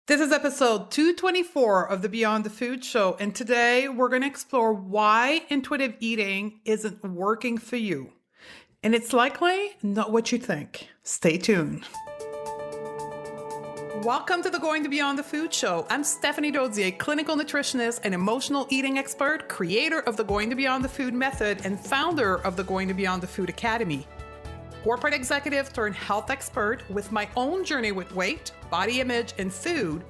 This is episode 224 of the Beyond the Food Show, and today we're going to explore why intuitive eating isn't working for you. And it's likely not what you think. Stay tuned. Welcome to the Going to Beyond the Food Show. I'm Stephanie Dozier, clinical nutritionist and emotional eating expert, creator of the Going to Beyond the Food method, and founder of the Going to Beyond the Food Academy. Corporate executive turned health expert with my own journey with weight, body image, and food,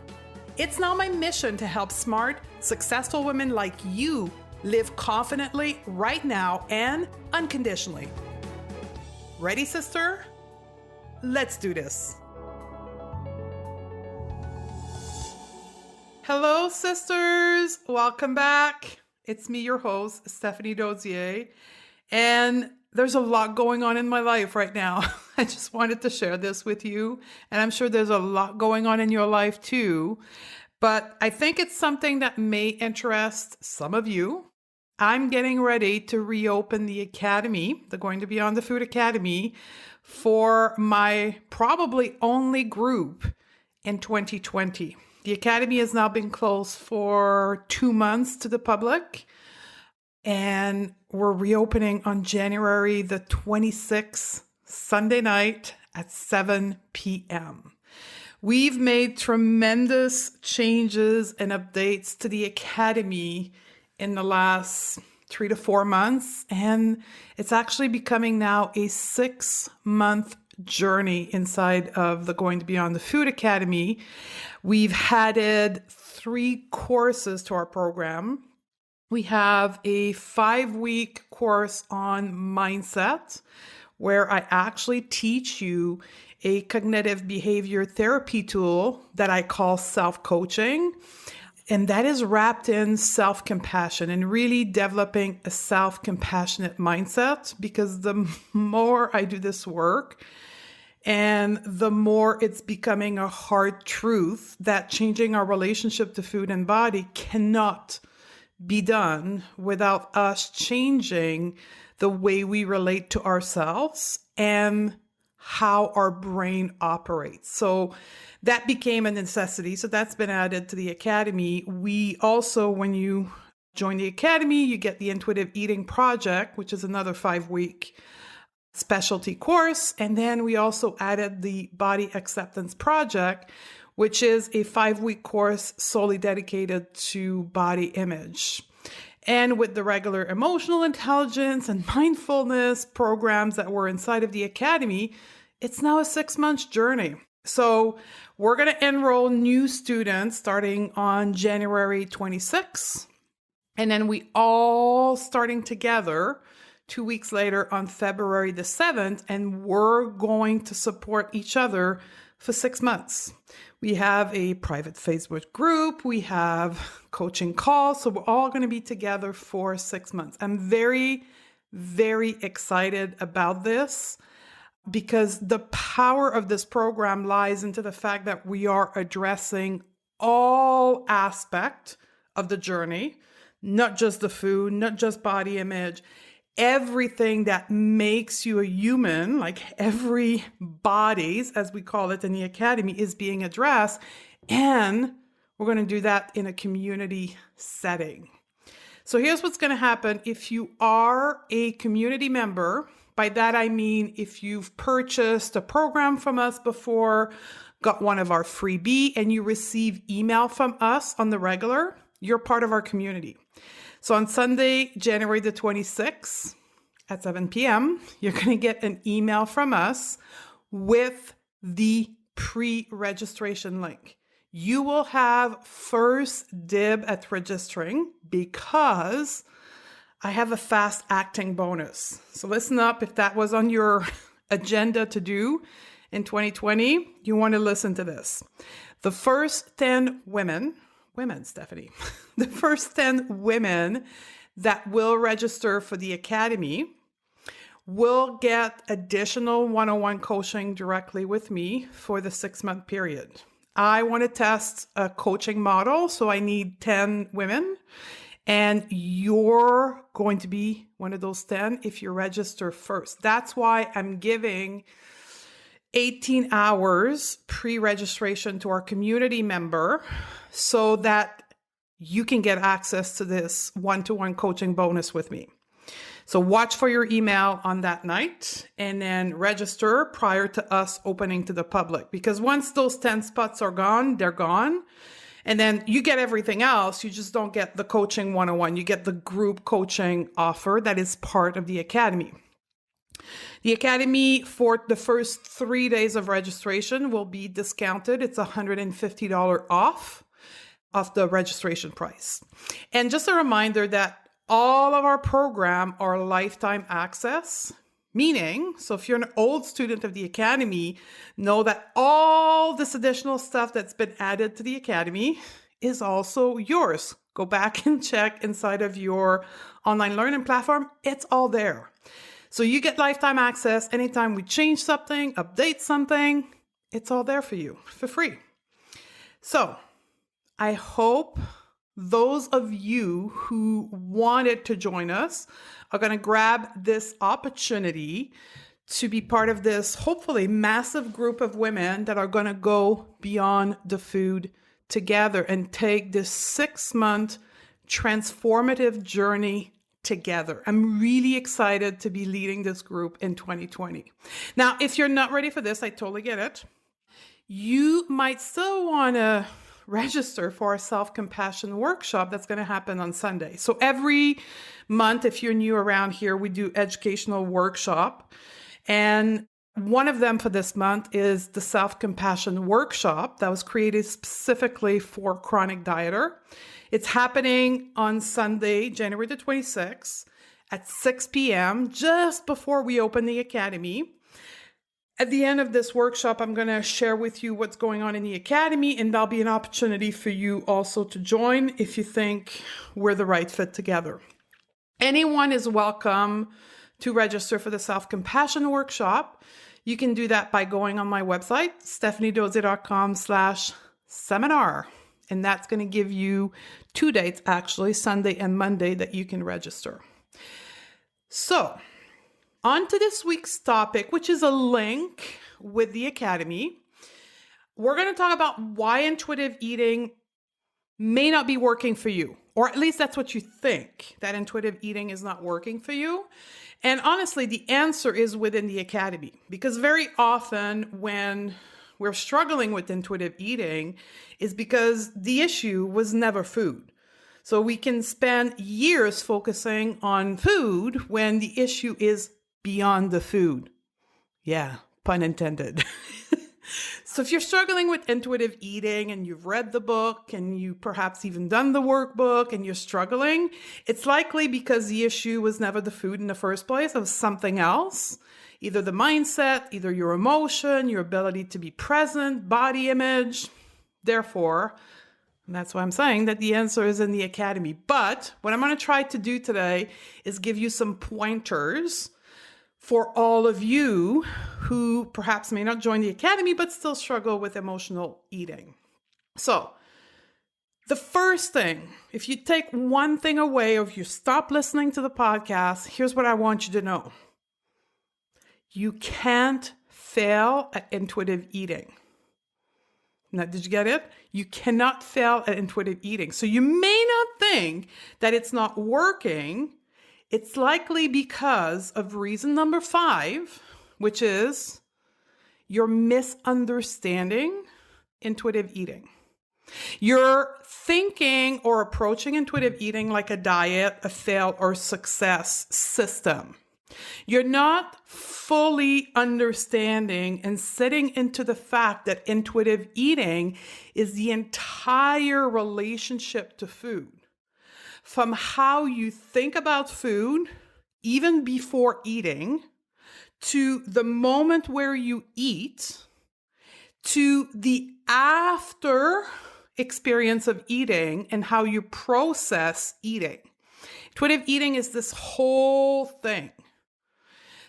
it's now my mission to help smart, successful women like you live confidently right now and unconditionally. Ready, sister? Let's do this. Hello, sisters. Welcome back. It's me, your host, Stephanie Dozier. And there's a lot going on in my life right now. I just wanted to share this with you. And I'm sure there's a lot going on in your life too. But I think it's something that may interest some of you. I'm getting ready to reopen the Academy, the Going to Beyond the Food Academy, for my probably only group in 2020. The Academy has now been closed for 2 months to the public. And we're reopening on January the 26th, Sunday night at 7 p.m. We've made tremendous changes and updates to the Academy in the last 3 to 4 months, and it's actually becoming now a 6-month journey inside of the Going to Beyond the Food Academy. We've added 3 courses to our program. We have a 5-week course on mindset where I actually teach you a cognitive behavior therapy tool that I call self-coaching. And that is wrapped in self-compassion and really developing a self-compassionate mindset, because the more I do this work and the more it's becoming a hard truth that changing our relationship to food and body cannot be done without us changing the way we relate to ourselves and how our brain operates. So that became a necessity. So that's been added to the Academy. We also, when you join the Academy, you get the Intuitive Eating Project, which is another 5-week specialty course. And then we also added the Body Acceptance Project, which is a 5-week course solely dedicated to body image. And with the regular emotional intelligence and mindfulness programs that were inside of the Academy, it's now a 6-month journey. So we're going to enroll new students starting on January 26th. And then we all starting together 2 weeks later on February the 7th, and we're going to support each other for 6 months. We have a private Facebook group. We have coaching calls. So we're all going to be together for 6 months. I'm very, very excited about this because the power of this program lies into the fact that we are addressing all aspects of the journey, not just the food, not just body image, everything that makes you a human, like every bodies, as we call it in the Academy, is being addressed. And we're going to do that in a community setting. So here's what's going to happen if you are a community member. By that, I mean, if you've purchased a program from us before, got one of our freebie, and you receive email from us on the regular, you're part of our community. So on Sunday, January the 26th at 7 p.m., you're going to get an email from us with the pre-registration link. You will have first dib at registering because I have a fast acting bonus. So listen up, if that was on your agenda to do in 2020, you want to listen to this. The first 10 women, Stephanie, the first 10 women that will register for the Academy will get additional one-on-one coaching directly with me for the 6-month period. I want to test a coaching model, so I need 10 women, and you're going to be one of those 10 if you register first. That's why I'm giving 18 hours pre-registration to our community member so that you can get access to this one-to-one coaching bonus with me. So watch for your email on that night and then register prior to us opening to the public. Because once those 10 spots are gone, they're gone. And then you get everything else. You just don't get the coaching 101. You get the group coaching offer that is part of the Academy. The Academy for the first 3 days of registration will be discounted. It's $150 off the registration price. And just a reminder that all of our program are lifetime access, meaning, so if you're an old student of the Academy, know that all this additional stuff that's been added to the Academy is also yours. Go back and check inside of your online learning platform. It's all there. So you get lifetime access anytime we change something, update something, it's all there for you for free. So I hope those of you who wanted to join us are going to grab this opportunity to be part of this, hopefully, massive group of women that are going to go beyond the food together and take this 6-month transformative journey together. I'm really excited to be leading this group in 2020. Now, if you're not ready for this, I totally get it. You might still want to register for a self-compassion workshop that's going to happen on Sunday. So every month, if you're new around here, we do educational workshop. And one of them for this month is the self-compassion workshop that was created specifically for chronic dieter. It's happening on Sunday, January the 26th at 6 p.m., just before we open the Academy. At the end of this workshop, I'm going to share with you what's going on in the Academy, and there'll be an opportunity for you also to join if you think we're the right fit together. Anyone is welcome to register for the Self-Compassion Workshop. You can do that by going on my website, stephaniedodier.com/seminar. And that's going to give you 2 dates, actually, Sunday and Monday, that you can register. So, on to this week's topic, which is a link with the Academy. We're going to talk about why intuitive eating may not be working for you, or at least that's what you think, that intuitive eating is not working for you. And honestly, the answer is within the Academy, because very often when we're struggling with intuitive eating is because the issue was never food. So we can spend years focusing on food when the issue is beyond the food. Yeah, pun intended. So if you're struggling with intuitive eating and you've read the book and you perhaps even done the workbook and you're struggling, it's likely because the issue was never the food in the first place. It was something else, either the mindset, either your emotion, your ability to be present, body image. Therefore, and that's why I'm saying that the answer is in the Academy. But what I'm going to try to do today is give you some pointers for all of you who perhaps may not join the Academy, but still struggle with emotional eating. So the first thing, if you take one thing away, or if you stop listening to the podcast, here's what I want you to know. You can't fail at intuitive eating. Now, did you get it? You cannot fail at intuitive eating. So you may not think that it's not working. It's likely because of reason number 5, which is you're misunderstanding intuitive eating. You're thinking or approaching intuitive eating like a diet, a fail or success system. You're not fully understanding and sitting into the fact that intuitive eating is the entire relationship to food. From how you think about food, even before eating, to the moment where you eat, to the after experience of eating and how you process eating. Intuitive eating is this whole thing.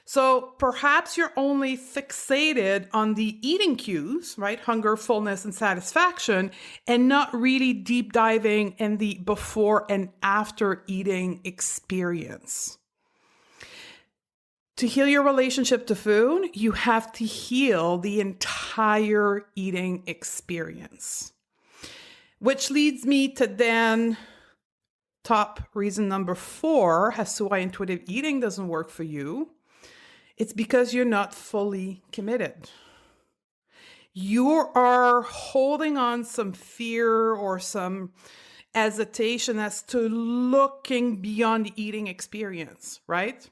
So perhaps you're only fixated on the eating cues, right? Hunger, fullness, and satisfaction, and not really deep diving in the before and after eating experience. To heal your relationship to food, you have to heal the entire eating experience. Which leads me to then top reason number 4 as to why intuitive eating doesn't work for you. It's because you're not fully committed. You are holding on some fear or some hesitation as to looking beyond the eating experience, right?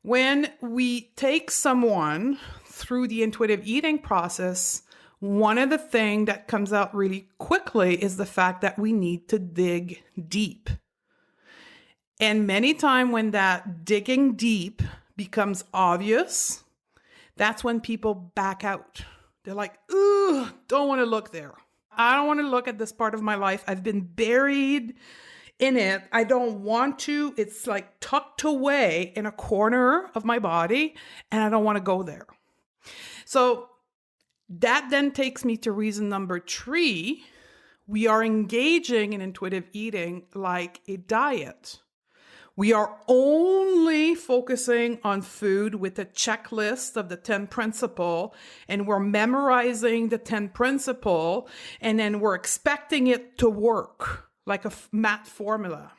When we take someone through the intuitive eating process, one of the things that comes out really quickly is the fact that we need to dig deep. And many times when that digging deep becomes obvious, that's when people back out. They're like, ooh, don't want to look there. I don't want to look at this part of my life. I've been buried in it. I don't want to. It's like tucked away in a corner of my body, and I don't want to go there. So that then takes me to reason number 3. We are engaging in intuitive eating like a diet. We are only focusing on food with a checklist of the 10 principles, and we're memorizing the 10 principles, and then we're expecting it to work like a math formula.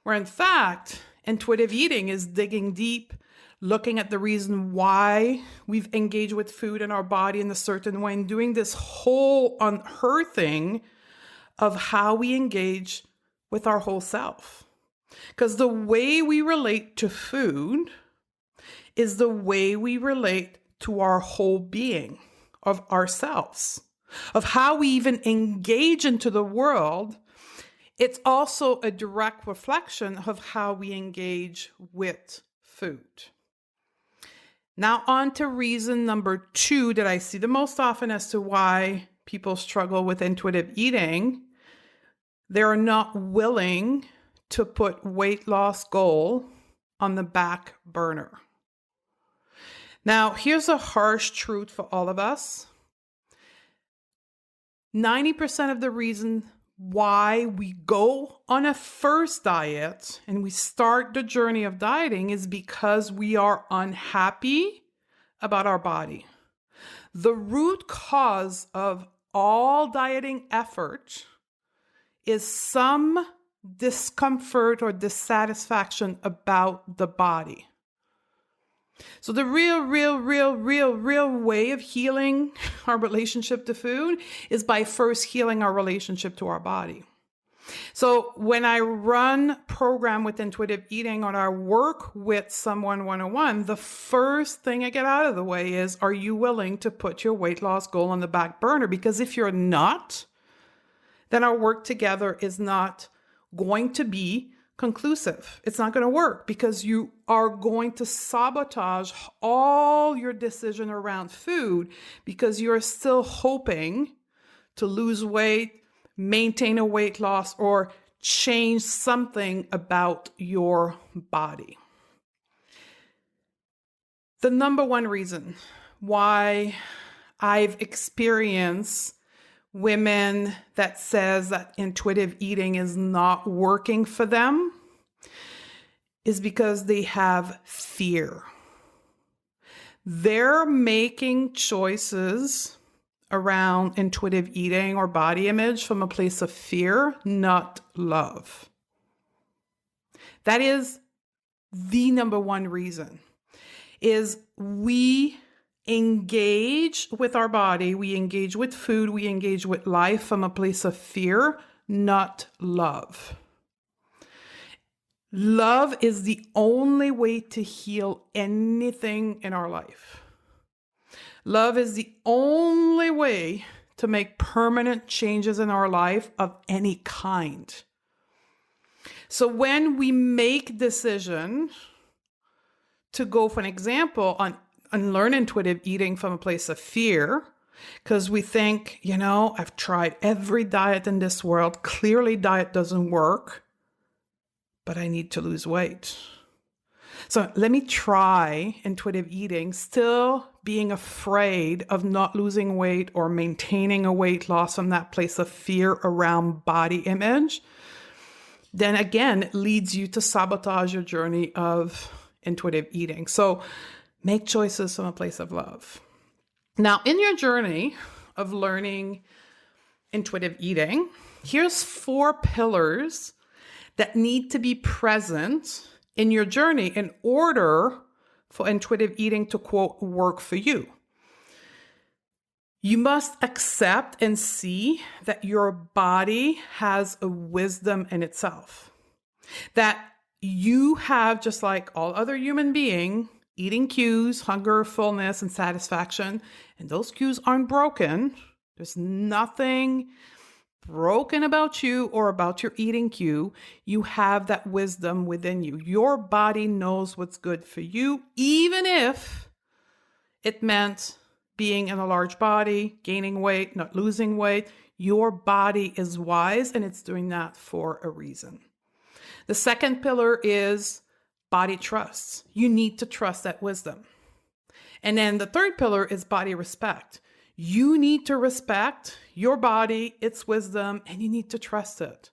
Where in fact, intuitive eating is digging deep, looking at the reason why we've engaged with food in our body in a certain way, and doing this whole unearthing of how we engage with our whole self. Because the way we relate to food is the way we relate to our whole being of ourselves, of how we even engage into the world. It's also a direct reflection of how we engage with food. Now on to reason number 2 that I see the most often as to why people struggle with intuitive eating. They're not willing to put weight loss goal on the back burner. Now, here's a harsh truth for all of us. 90% of the reason why we go on a first diet and we start the journey of dieting is because we are unhappy about our body. The root cause of all dieting effort is some discomfort or dissatisfaction about the body. So the real way of healing our relationship to food is by first healing our relationship to our body. So when I run program with intuitive eating or I work with someone one-on-one, the first thing I get out of the way is, are you willing to put your weight loss goal on the back burner? Because if you're not, then our work together is not going to be conclusive. It's not going to work because you are going to sabotage all your decision around food because you're still hoping to lose weight, maintain a weight loss, or change something about your body. The number 1 reason why I've experienced women that says that intuitive eating is not working for them is because they have fear. They're making choices around intuitive eating or body image from a place of fear, not love. That is the number 1 reason, is we engage with our body, we engage with food, we engage with life from a place of fear, not love. Love is the only way to heal anything in our life. Love is the only way to make permanent changes in our life of any kind. So when we make decision to go, for an example, on learn intuitive eating from a place of fear, because we think, I've tried every diet in this world. Clearly diet doesn't work, but I need to lose weight. So let me try intuitive eating, still being afraid of not losing weight or maintaining a weight loss from that place of fear around body image. Then again, it leads you to sabotage your journey of intuitive eating. So make choices from a place of love. Now, in your journey of learning intuitive eating, here's 4 pillars that need to be present in your journey in order for intuitive eating to, quote, work for you. You must accept and see that your body has a wisdom in itself. That you have, just like all other human beings, eating cues, hunger, fullness, and satisfaction. And those cues aren't broken. There's nothing broken about you or about your eating cue. You have that wisdom within you. Your body knows what's good for you, even if it meant being in a large body, gaining weight, not losing weight. Your body is wise and it's doing that for a reason. The second pillar is body trust. You need to trust that wisdom. And then the third pillar is body respect. You need to respect your body, its wisdom, and you need to trust it.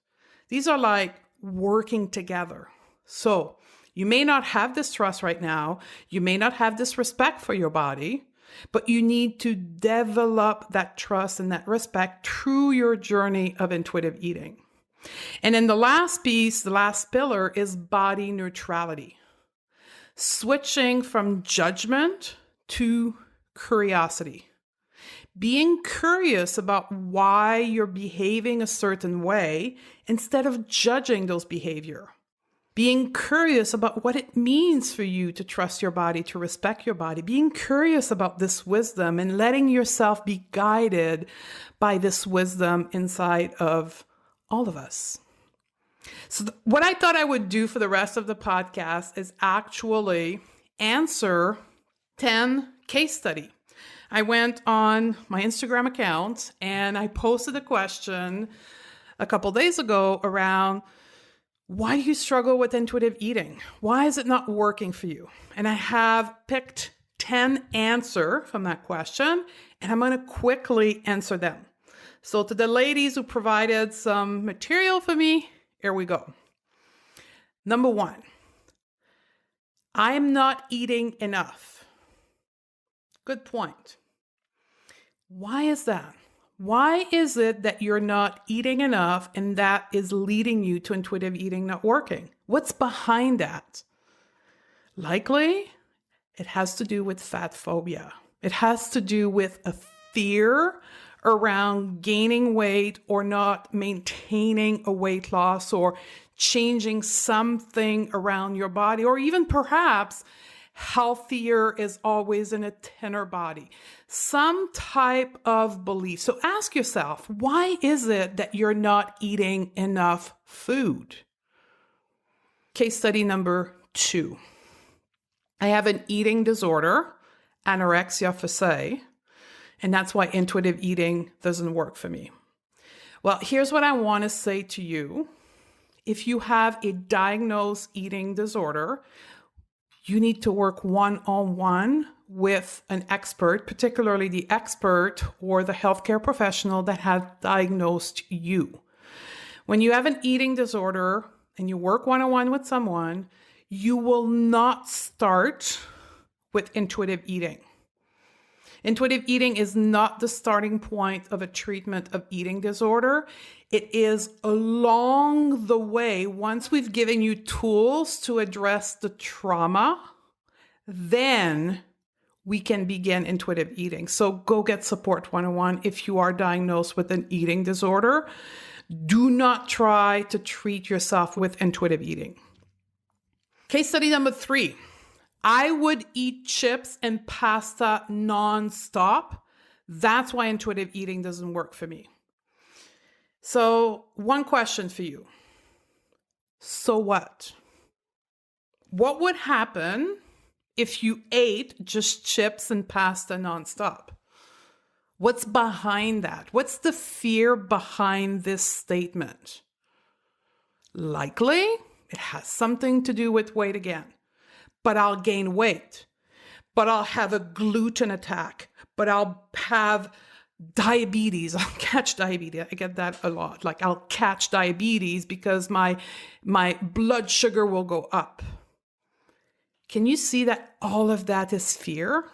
These are like working together. So you may not have this trust right now. You may not have this respect for your body, but you need to develop that trust and that respect through your journey of intuitive eating. And then the last piece, the last pillar, is body neutrality. Switching from judgment to curiosity. Being curious about why you're behaving a certain way instead of judging those behavior. Being curious about what it means for you to trust your body, to respect your body. Being curious about this wisdom and letting yourself be guided by this wisdom inside of all of us. So what I thought I would do for the rest of the podcast is actually answer 10 case study. I went on my Instagram account and I posted a question a couple days ago around, why do you struggle with intuitive eating? Why is it not working for you? And I have picked 10 answers from that question, and I'm going to quickly answer them. So to the ladies who provided some material for me, here we go. Number 1, I'm not eating enough. Good point. Why is that? Why is it that you're not eating enough and that is leading you to intuitive eating not working? What's behind that? Likely, it has to do with fat phobia. It has to do with a fear around gaining weight or not maintaining a weight loss or changing something around your body, or even perhaps healthier is always in a thinner body. Some type of belief. So ask yourself, why is it that you're not eating enough food? Case study number 2. I have an eating disorder, anorexia facile, and that's why intuitive eating doesn't work for me. Well, here's what I want to say to you. If you have a diagnosed eating disorder, you need to work one-on-one with an expert, particularly the expert or the healthcare professional that has diagnosed you. When you have an eating disorder and you work one-on-one with someone, you will not start with intuitive eating. Intuitive eating is not the starting point of a treatment of eating disorder. It is along the way, once we've given you tools to address the trauma, then we can begin intuitive eating. So go get support one-on-one if you are diagnosed with an eating disorder. Do not try to treat yourself with intuitive eating. Case study number 3. I would eat chips and pasta nonstop. That's why intuitive eating doesn't work for me. So, one question for you. So what? What would happen if you ate just chips and pasta nonstop? What's behind that? What's the fear behind this statement? Likely, it has something to do with weight again. But I'll gain weight, but I'll have a gluten attack, but I'll have diabetes. I'll catch diabetes. I get that a lot. Like I'll catch diabetes because my blood sugar will go up. Can you see that all of that is fear?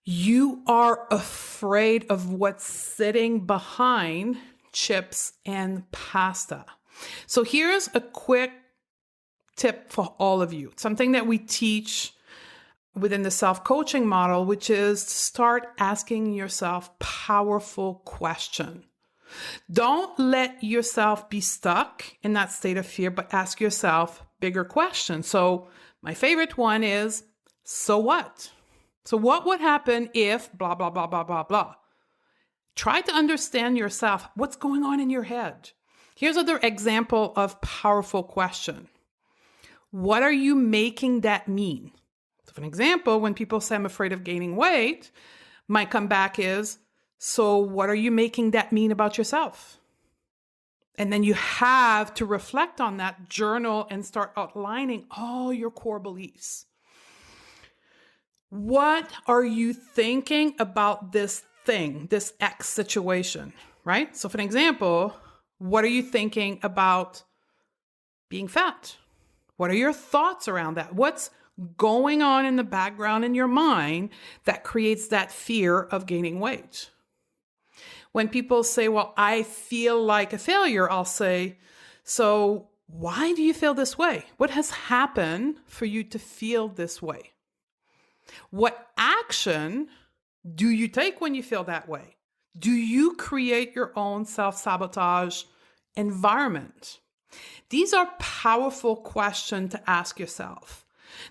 You are afraid of what's sitting behind chips and pasta. So here's a quick tip for all of you, something that we teach within the self-coaching model, which is to start asking yourself powerful questions. Don't let yourself be stuck in that state of fear, but ask yourself bigger questions. So my favorite one is, so what? So what would happen if blah, blah, blah, blah, blah, blah? Try to understand yourself. What's going on in your head? Here's another example of powerful question. What are you making that mean? So for an example, when people say I'm afraid of gaining weight, my comeback is, so what are you making that mean about yourself? And then you have to reflect on that, journal, and start outlining all your core beliefs. What are you thinking about this thing, this X situation, right? So for an example, what are you thinking about being fat? What are your thoughts around that? What's going on in the background in your mind that creates that fear of gaining weight? When people say, well, I feel like a failure, I'll say, so why do you feel this way? What has happened for you to feel this way? What action do you take when you feel that way? Do you create your own self-sabotage environment? These are powerful questions to ask yourself.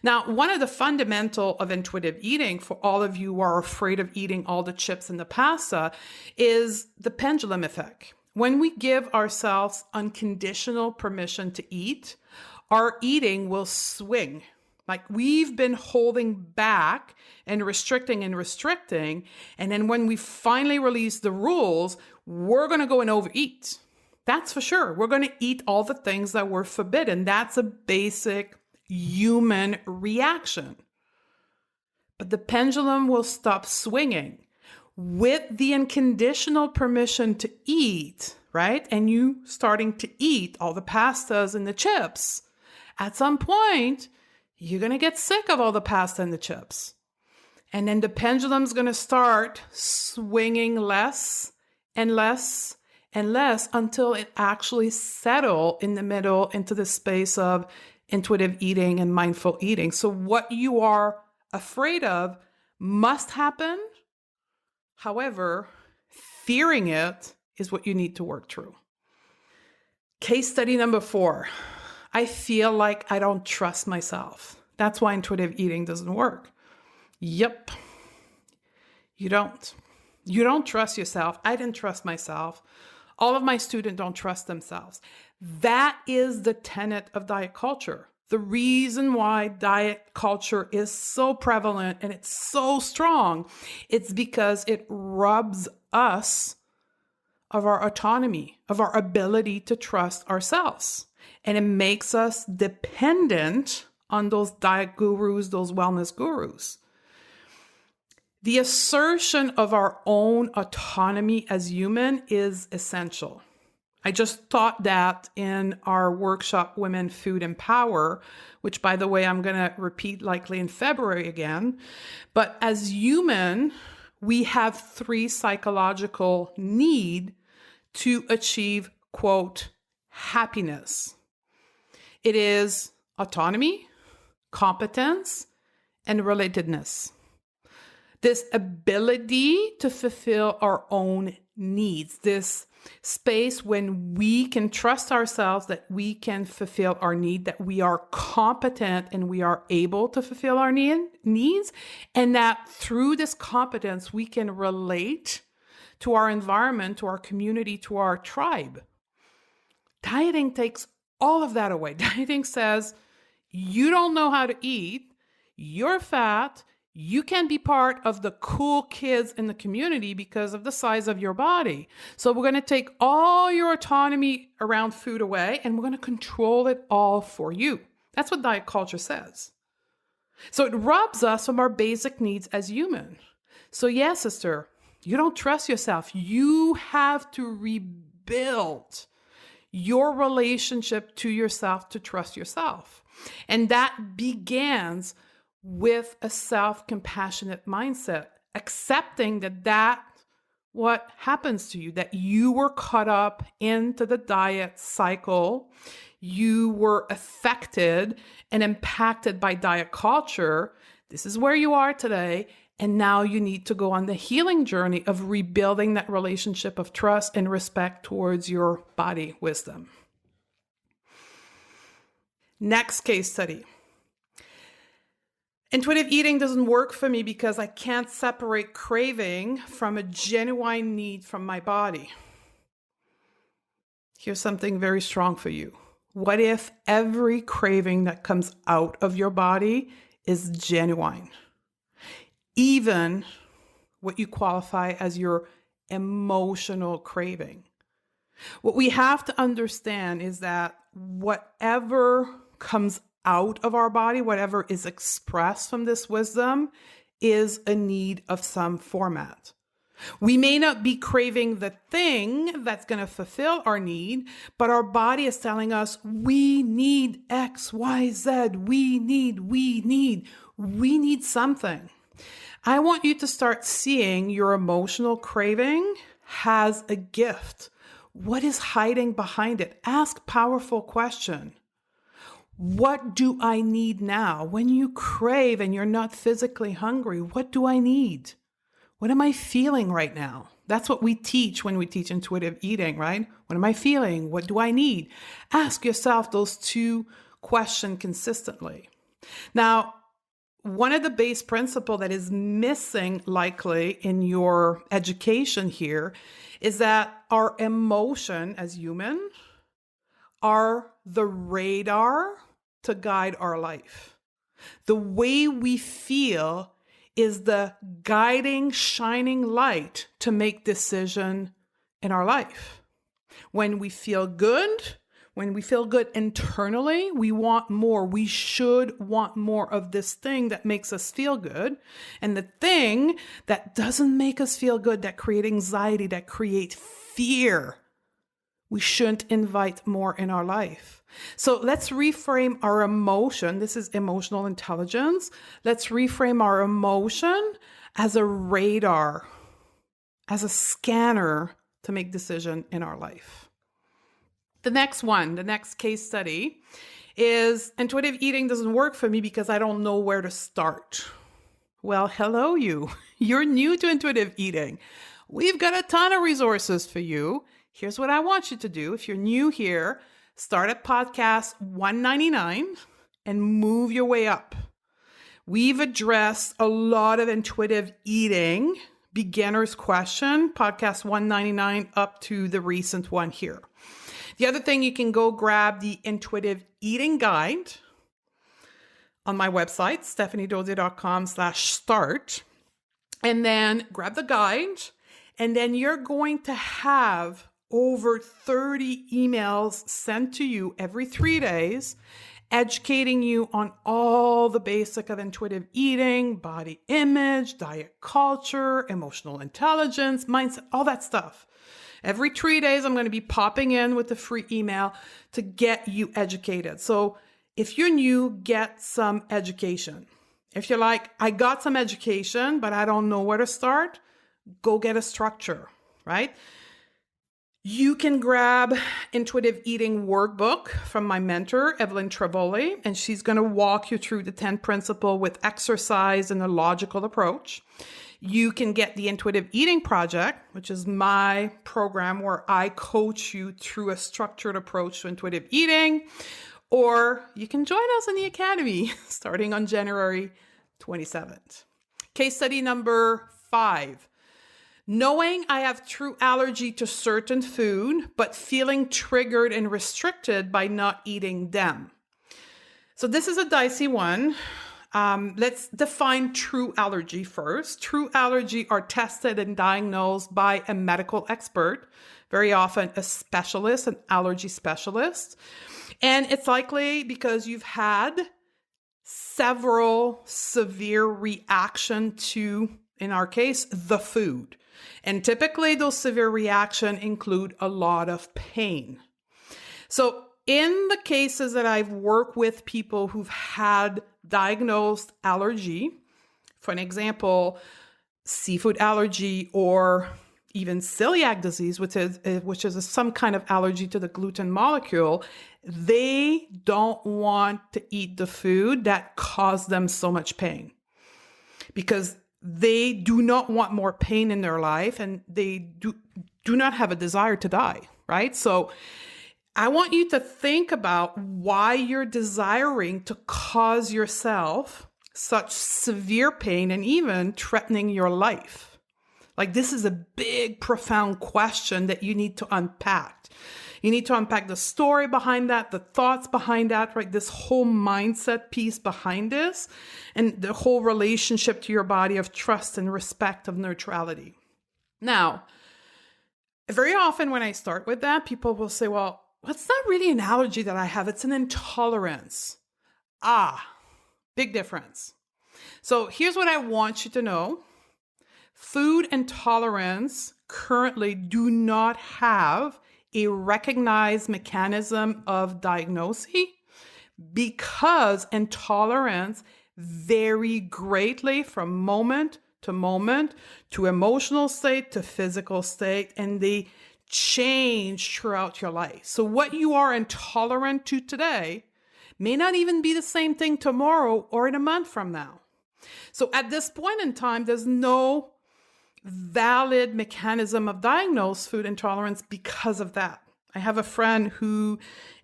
Now, one of the fundamental of intuitive eating for all of you who are afraid of eating all the chips and the pasta is the pendulum effect. When we give ourselves unconditional permission to eat, our eating will swing. Like we've been holding back and restricting. And then when we finally release the rules, we're going to go and overeat. That's for sure. We're going to eat all the things that were forbidden. That's a basic human reaction. But the pendulum will stop swinging with the unconditional permission to eat, right? And you starting to eat all the pastas and the chips. At some point, you're going to get sick of all the pasta and the chips. And then the pendulum's going to start swinging less and less and less until it actually settles in the middle into the space of intuitive eating and mindful eating. So what you are afraid of must happen. However, fearing it is what you need to work through. Case study number 4. I feel like I don't trust myself. That's why intuitive eating doesn't work. Yep. You don't. You don't trust yourself. I didn't trust myself. All of my students don't trust themselves. That is the tenet of diet culture. The reason why diet culture is so prevalent and it's so strong, it's because it robs us of our autonomy, of our ability to trust ourselves. And it makes us dependent on those diet gurus, those wellness gurus. The assertion of our own autonomy as human is essential. I just taught that in our workshop, Women, Food, and Power, which, by the way, I'm going to repeat likely in February again. But as human, we have 3 psychological needs to achieve, quote, happiness. It is autonomy, competence, and relatedness. This ability to fulfill our own needs, this space when we can trust ourselves that we can fulfill our need, that we are competent and we are able to fulfill our needs, and that through this competence, we can relate to our environment, to our community, to our tribe. Dieting takes all of that away. Dieting says, you don't know how to eat, you're fat, you can be part of the cool kids in the community because of the size of your body. So we're going to take all your autonomy around food away and we're going to control it all for you. That's what diet culture says. So it robs us from our basic needs as human. So yeah, sister, you don't trust yourself. You have to rebuild your relationship to yourself to trust yourself. And that begins with a self-compassionate mindset, accepting that what happens to you, that you were caught up into the diet cycle, you were affected and impacted by diet culture. This is where you are today. And now you need to go on the healing journey of rebuilding that relationship of trust and respect towards your body wisdom. Next case study. Intuitive eating doesn't work for me because I can't separate craving from a genuine need from my body. Here's something very strong for you. What if every craving that comes out of your body is genuine? Even what you qualify as your emotional craving. What we have to understand is that whatever comes out of our body, whatever is expressed from this wisdom, is a need of some format. We may not be craving the thing that's going to fulfill our need, but our body is telling us we need X, Y, Z. We need something. I want you to start seeing your emotional craving has a gift. What is hiding behind it? Ask powerful question. What do I need now? When you crave and you're not physically hungry, what do I need? What am I feeling right now? That's what we teach when we teach intuitive eating, right? What am I feeling? What do I need? Ask yourself those two questions consistently. Now, one of the base principles that is missing likely in your education here is that our emotion as human are the radar to guide our life. The way we feel is the guiding, shining light to make decision in our life. When we feel good internally, we want more. We should want more of this thing that makes us feel good. And the thing that doesn't make us feel good, that creates anxiety, that creates fear, we shouldn't invite more in our life. So let's reframe our emotion. This is emotional intelligence. Let's reframe our emotion as a radar, as a scanner to make decision in our life. The next case study is intuitive eating doesn't work for me because I don't know where to start. Well, hello you. You're new to intuitive eating. We've got a ton of resources for you. Here's what I want you to do. If you're new here, start at podcast 199 and move your way up. We've addressed a lot of intuitive eating beginner's question, podcast 199 up to the recent one here. The other thing, you can go grab the intuitive eating guide on my website, stephaniedodier.com/start, and then grab the guide, and then you're going to have over 30 emails sent to you every 3 days, educating you on all the basic of intuitive eating, body image, diet culture, emotional intelligence, mindset, all that stuff. Every 3 days, I'm going to be popping in with a free email to get you educated. So if you're new, get some education. If you're like, I got some education, but I don't know where to start, go get a structure, right? You can grab Intuitive Eating Workbook from my mentor, Evelyn Trevoli, and she's going to walk you through the 10 principles with exercise and a logical approach. You can get the Intuitive Eating Project, which is my program where I coach you through a structured approach to intuitive eating, or you can join us in the Academy starting on January 27th. Case study number 5. Knowing I have true allergy to certain food, but feeling triggered and restricted by not eating them. So this is a dicey one. Let's define true allergy first. True allergy are tested and diagnosed by a medical expert, very often a specialist, an allergy specialist. And it's likely because you've had several severe reactions to, in our case, the food. And typically those severe reactions include a lot of pain. So in the cases that I've worked with people who've had diagnosed allergy, for an example, seafood allergy or even celiac disease, which is some kind of allergy to the gluten molecule, they don't want to eat the food that caused them so much pain because they do not want more pain in their life and they do not have a desire to die, right? So I want you to think about why you're desiring to cause yourself such severe pain and even threatening your life. Like, this is a big, profound question that you need to unpack. You need to unpack the story behind that, the thoughts behind that, right? This whole mindset piece behind this, and the whole relationship to your body of trust and respect, of neutrality. Now, very often when I start with that, people will say, well, it's not really an allergy that I have, it's an intolerance. Big difference. So here's what I want you to know. Food intolerance currently do not have a recognized mechanism of diagnosis because intolerance vary greatly from moment to moment, to emotional state, to physical state, and they change throughout your life. So what you are intolerant to today may not even be the same thing tomorrow or in a month from now. So at this point in time, there's no valid mechanism of diagnose food intolerance because of that. I have a friend who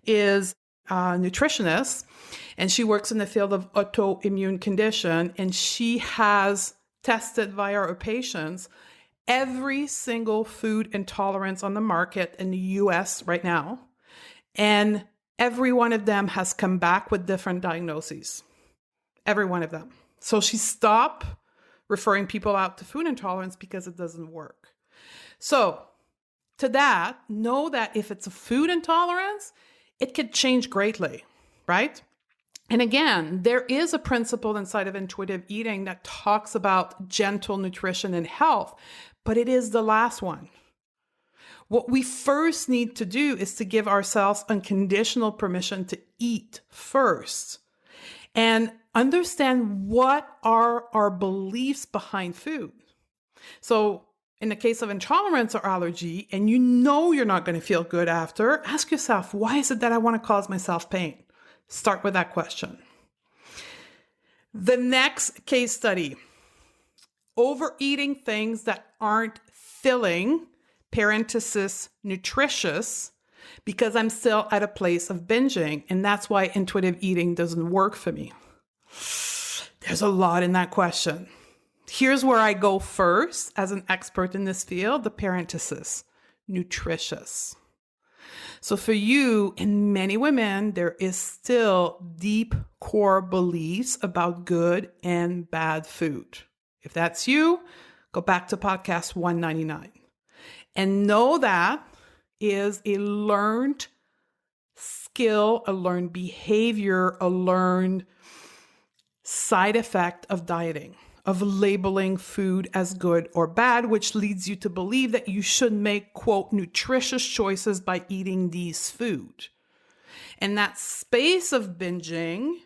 is a nutritionist and she works in the field of autoimmune condition, and she has tested via her patients every single food intolerance on the market in the US right now. And every one of them has come back with different diagnoses. Every one of them. So she stopped referring people out to food intolerance because it doesn't work. So to that, know that if it's a food intolerance, it could change greatly, right? And again, there is a principle inside of intuitive eating that talks about gentle nutrition and health, but it is the last one. What we first need to do is to give ourselves unconditional permission to eat first and understand what are our beliefs behind food. So in the case of intolerance or allergy, and you know you're not going to feel good after, ask yourself, why is it that I want to cause myself pain? Start with that question. The next case study, overeating things that aren't filling, parenthesis, nutritious, because I'm still at a place of binging, and that's why intuitive eating doesn't work for me. There's a lot in that question. Here's where I go first as an expert in this field, the parenthesis, nutritious. So for you and many women, there is still deep core beliefs about good and bad food. If that's you, go back to podcast 199. And know that is a learned skill, a learned behavior, a learned side effect of dieting, of labeling food as good or bad, which leads you to believe that you should make, quote, nutritious choices by eating these food. And that space of binging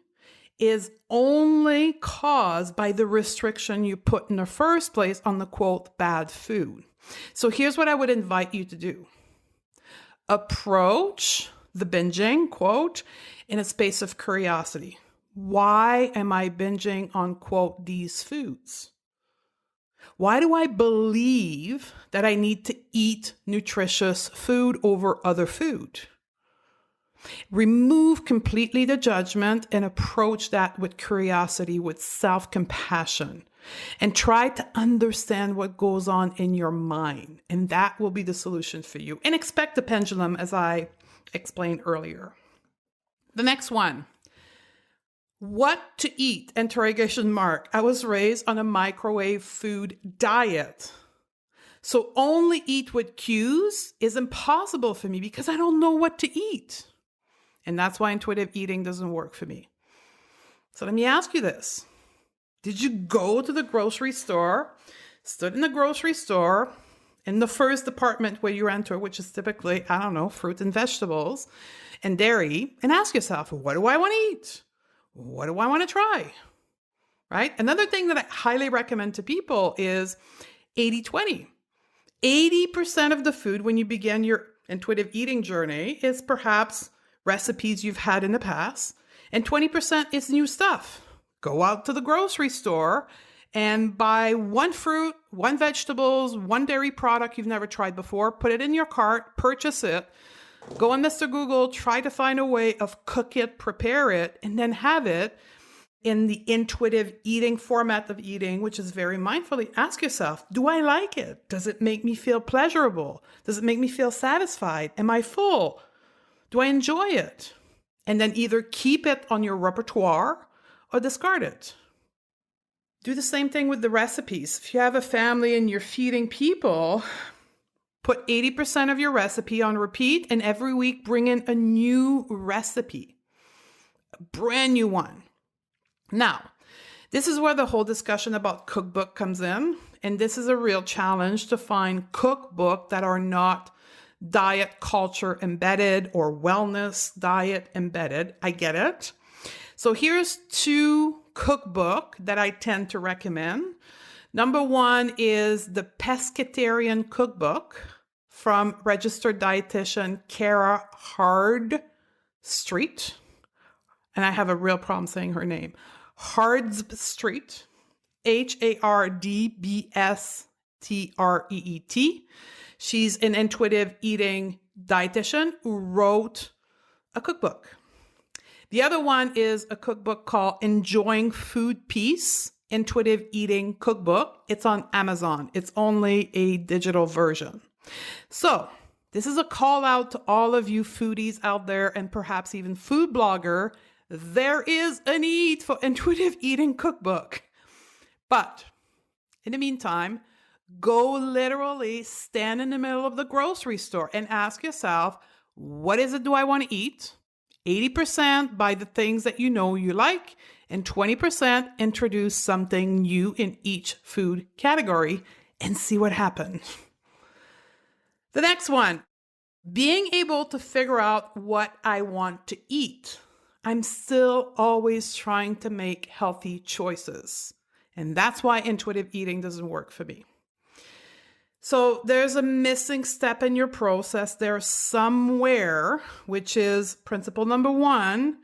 is only caused by the restriction you put in the first place on the, quote, bad food. So here's what I would invite you to do. Approach the binging, quote, in a space of curiosity. Why am I binging on, quote, these foods? Why do I believe that I need to eat nutritious food over other food? Remove completely the judgment and approach that with curiosity, with self-compassion, and try to understand what goes on in your mind. And that will be the solution for you. And expect the pendulum, as I explained earlier. The next one. What to eat? Interrogation mark. I was raised on a microwave food diet. So only eat with cues is impossible for me because I don't know what to eat. And that's why intuitive eating doesn't work for me. So let me ask you this. Did you go to the grocery store, stood in the grocery store, in the first department where you enter, which is typically, I don't know, fruit and vegetables and dairy, and ask yourself, what do I want to eat? What do I want to try? Right? Another thing that I highly recommend to people is 80-20. 80% of the food when you begin your intuitive eating journey is perhaps recipes you've had in the past, and 20% is new stuff. Go out to the grocery store and buy one fruit, one vegetables, one dairy product you've never tried before, put it in your cart, purchase it, go on Mr. Google, try to find a way of cook it, prepare it, and then have it in the intuitive eating format of eating, which is very mindfully. Ask yourself, do I like it? Does it make me feel pleasurable? Does it make me feel satisfied? Am I full? Do I enjoy it? And then either keep it on your repertoire or discard it. Do the same thing with the recipes. If you have a family and you're feeding people, put 80% of your recipe on repeat, and every week bring in a new recipe, a brand new one. Now, this is where the whole discussion about cookbook comes in, and this is a real challenge to find cookbook that are not diet culture embedded or wellness diet embedded. I get it. So here's 2 cookbook that I tend to recommend. Number 1 is the Pescatarian Cookbook from registered dietitian Kara Hardstreet. And I have a real problem saying her name. Hardstreet, Hardbstreet. She's an intuitive eating dietitian who wrote a cookbook. The other one is a cookbook called Enjoying Food Peace, Intuitive Eating Cookbook. It's on Amazon. It's only a digital version. So this is a call out to all of you foodies out there and perhaps even food blogger. There is a need for intuitive eating cookbook. But in the meantime, go literally stand in the middle of the grocery store and ask yourself, what is it do I want to eat? 80% buy the things that you know you like, and 20% introduce something new in each food category and see what happens. The next one, being able to figure out what I want to eat. I'm still always trying to make healthy choices. And that's why intuitive eating doesn't work for me. So there's a missing step in your process there somewhere, which is principle number 1,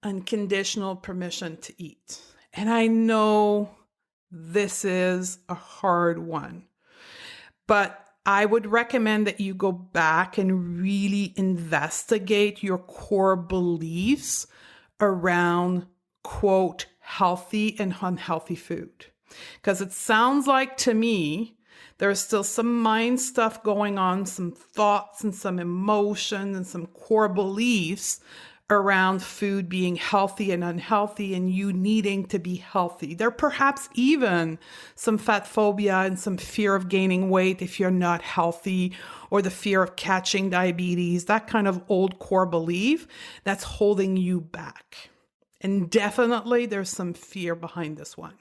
unconditional permission to eat. And I know this is a hard one, but I would recommend that you go back and really investigate your core beliefs around, quote, healthy and unhealthy food. Because it sounds like to me, there's still some mind stuff going on, some thoughts and some emotion and some core beliefs around food being healthy and unhealthy and you needing to be healthy. There perhaps even some fat phobia and some fear of gaining weight if you're not healthy, or the fear of catching diabetes, that kind of old core belief that's holding you back. And definitely there's some fear behind this one.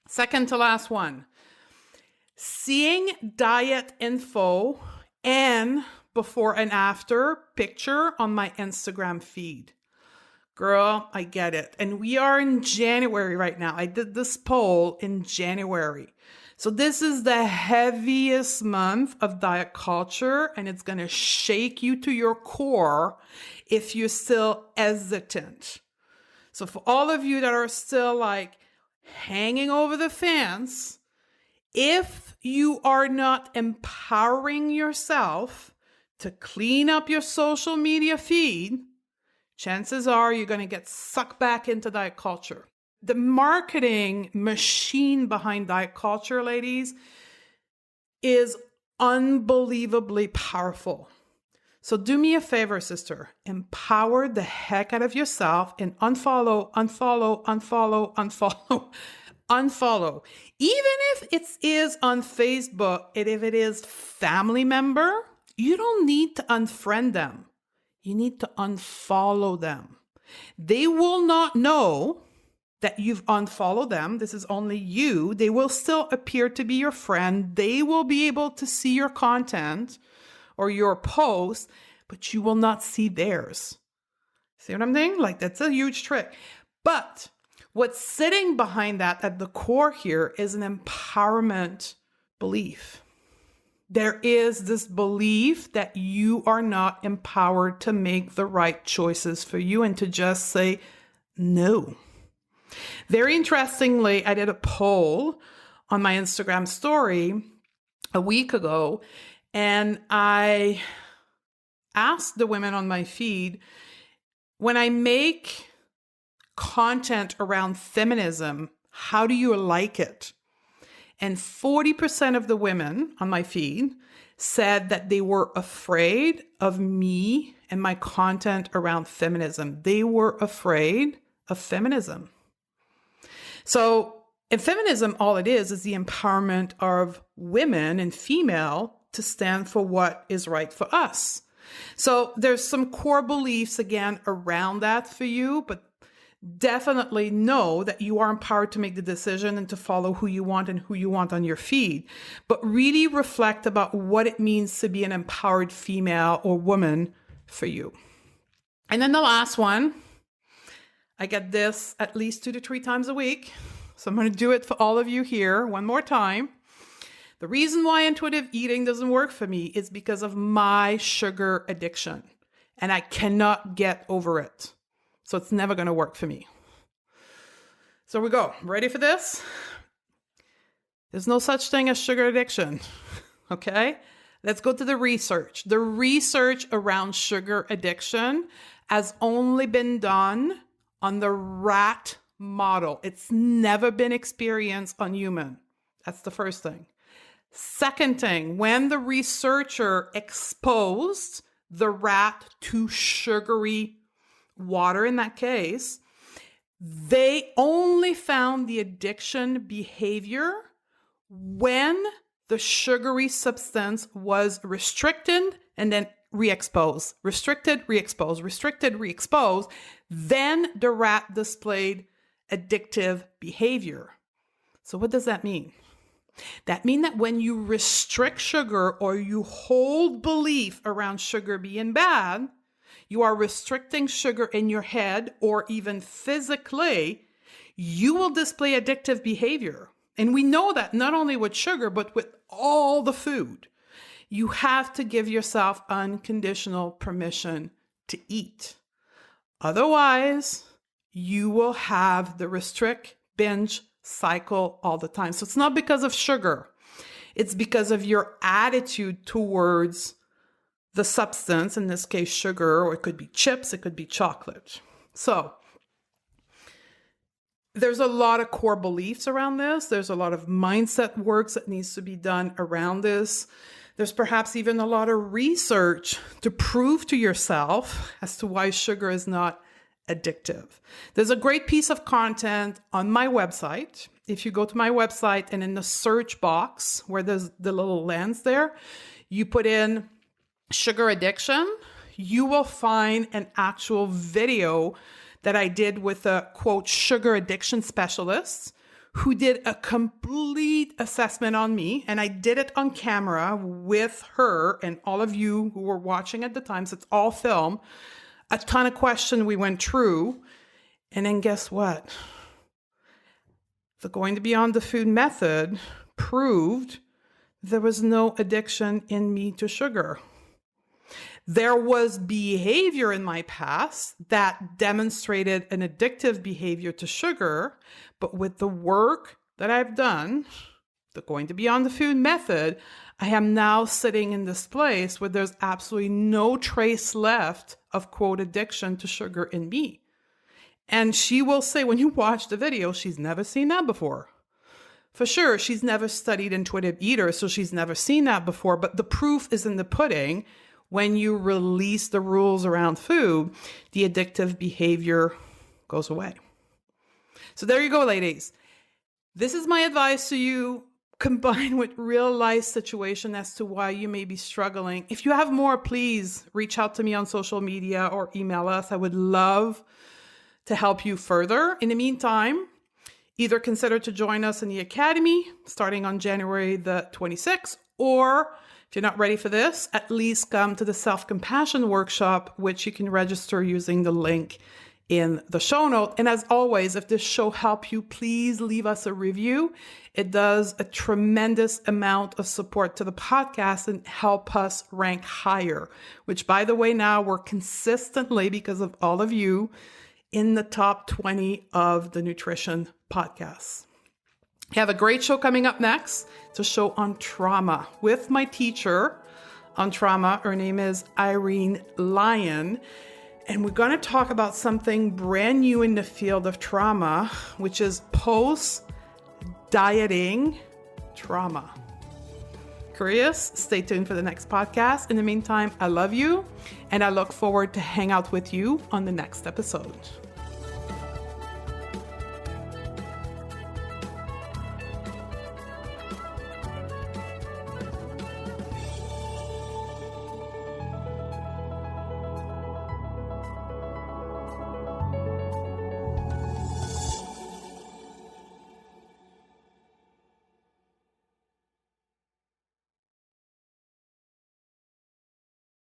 Second to last one, seeing diet info and before and after picture on my Instagram feed. Girl, I get it. And we are in January right now. I did this poll in January. So this is the heaviest month of diet culture, and it's going to shake you to your core if you're still hesitant. So for all of you that are still like hanging over the fence, if you are not empowering yourself to clean up your social media feed, chances are you're going to get sucked back into diet culture. The marketing machine behind diet culture, ladies, is unbelievably powerful. So do me a favor, sister. Empower the heck out of yourself and unfollow. Even if it is on Facebook, and if it is family member, you don't need to unfriend them. You need to unfollow them. They will not know that you've unfollowed them. This is only you. They will still appear to be your friend. They will be able to see your content or your post, but you will not see theirs. See what I'm saying? Like, that's a huge trick. But what's sitting behind that at the core here is an empowerment belief. There is this belief that you are not empowered to make the right choices for you and to just say no. Very interestingly, I did a poll on my Instagram story a week ago, and I asked the women on my feed, when I make content around feminism, how do you like it? And 40% of the women on my feed said that they were afraid of me and my content around feminism. They were afraid of feminism. So in feminism, all it is the empowerment of women and female to stand for what is right for us. So there's some core beliefs, again, around that for you, but definitely know that you are empowered to make the decision and to follow who you want and who you want on your feed. But really reflect about what it means to be an empowered female or woman for you. And then the last one, I get this at least 2 to 3 times a week. So I'm going to do it for all of you here one more time. The reason why intuitive eating doesn't work for me is because of my sugar addiction, and I cannot get over it. So it's never going to work for me. So we go. Ready for this? There's no such thing as sugar addiction. Okay? Let's go to the research. The research around sugar addiction has only been done on the rat model. It's never been experienced on human. That's the first thing. Second thing, when the researcher exposed the rat to sugary water, in that case, they only found the addiction behavior when the sugary substance was restricted and then re-exposed. Restricted, re-exposed, restricted, re-exposed. Then the rat displayed addictive behavior. So what does that mean? That means that when you restrict sugar or you hold belief around sugar being bad, you are restricting sugar in your head, or even physically, you will display addictive behavior. And we know that not only with sugar, but with all the food. You have to give yourself unconditional permission to eat. Otherwise, you will have the restrict, binge cycle all the time. So it's not because of sugar. It's because of your attitude towards the substance, in this case, sugar, or it could be chips, it could be chocolate. So there's a lot of core beliefs around this. There's a lot of mindset work that needs to be done around this. There's perhaps even a lot of research to prove to yourself as to why sugar is not addictive. There's a great piece of content on my website. If you go to my website and in the search box where there's the little lens there, you put in sugar addiction, you will find an actual video that I did with a quote sugar addiction specialist who did a complete assessment on me. And I did it on camera with her and all of you who were watching at the time. So it's all film. A ton of questions we went through. And then guess what? The Going to Beyond the Food method proved there was no addiction in me to sugar. There was behavior in my past that demonstrated an addictive behavior to sugar, but with the work that I've done, the Going to Beyond the Food method, I am now sitting in this place where there's absolutely no trace left of quote addiction to sugar in me. And she will say, when you watch the video, she's never seen that before. For sure, she's never studied intuitive eater, so she's never seen that before, but the proof is in the pudding. When you release the rules around food, the addictive behavior goes away. So there you go, ladies. This is my advice to you, combined with real life situation as to why you may be struggling. If you have more, please reach out to me on social media or email us. I would love to help you further. In the meantime, either consider to join us in the Academy starting on January the 26th, or if you're not ready for this, at least come to the Self-Compassion Workshop, which you can register using the link in the show note. And as always, if this show helped you, please leave us a review. It does a tremendous amount of support to the podcast and help us rank higher, which, by the way, now we're consistently, because of all of you, in the top 20 of the nutrition podcasts. I have a great show coming up next. It's a show on trauma with my teacher on trauma. Her name is Irene Lyon. And we're going to talk about something brand new in the field of trauma, which is post-dieting trauma. Curious? Stay tuned for the next podcast. In the meantime, I love you, and I look forward to hang out with you on the next episode.